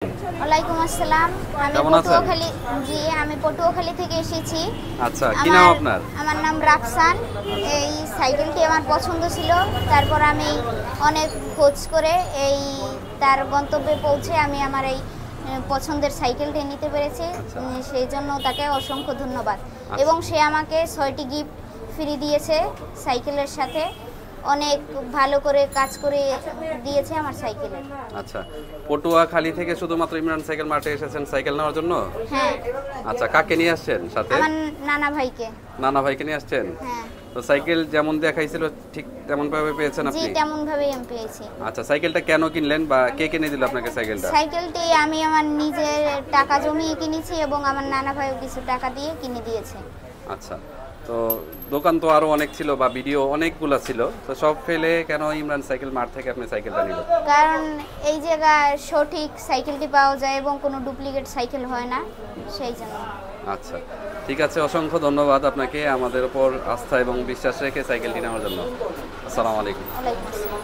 ওয়ালাইকুম আসসালাম। আমি কেমন আছেন? পটুয়াখালী। জি, আমি পটুয়াখালী থেকে এসেছি। আচ্ছা, কি নাম আপনার? আমার নাম রাফসান। এই সাইকেলটি আমার পছন্দ ছিল। তারপর আমি অনেক খোঁজ করে তার গন্তব্যে পৌঁছে আমি আমার এই পছন্দের সাইকেলটি নিতে পেরেছি। আচ্ছা। সেই জন্য তাকে অসংখ্য ধন্যবাদ। আচ্ছা। এবং সে আমাকে 6টি গিফট ফ্রি দিয়েছে সাইকেলের সাথে। অনেক ভালো করে কাজ করে দিয়েছে আমার সাইকেলের। আচ্ছা, পটুয়াখালী থেকে শুধুমাত্র ইমরান সাইকেল মার্টে এসেছেন সাইকেল নেওয়ার জন্য? হ্যাঁ, আচ্ছা, কাকে নিয়ে আসছেন সাথে? আমার নানা ভাইকে। নানা ভাইকে নিয়ে আসছেন? হ্যাঁ। তো সাইকেল যেমন দেখাইছিল ঠিক তেমন ভাবে পেয়েছেন জি, আপনি? তেমন ভাবেই আমি পেয়েছি। আচ্ছা, সাইকেলটা কেন কিনলেন বা কে কিনে দিল আপনাকে সাইকেলটা? সাইকেলটি আমি আমার নিজের টাকা জমিয়ে কিনেছি এবং আমার নানা ভাইও কিছু টাকা দিয়ে কিনে দিয়েছে। আচ্ছা, তো দোকান তো আরো অনেক ছিল বা ভিডিও অনেকগুলো ছিল, তো সব ফেলে কেন ইমরান সাইকেল মার্ট থেকে আপনি সাইকেলটা নিলেন? কারণ এই জায়গায় সঠিক সাইকেলটি পাওয়া যায় এবং কোনো ডুপ্লিকেট সাইকেল হয় না, সেই জন্য। আচ্ছা, ঠিক আছে, অসংখ্য ধন্যবাদ আপনাকে আমাদের উপর আস্থা এবং বিশ্বাস রেখে সাইকেলটি নেওয়ার জন্য। আসসালামু আলাইকুম। ওয়ালাইকুম আসসালাম।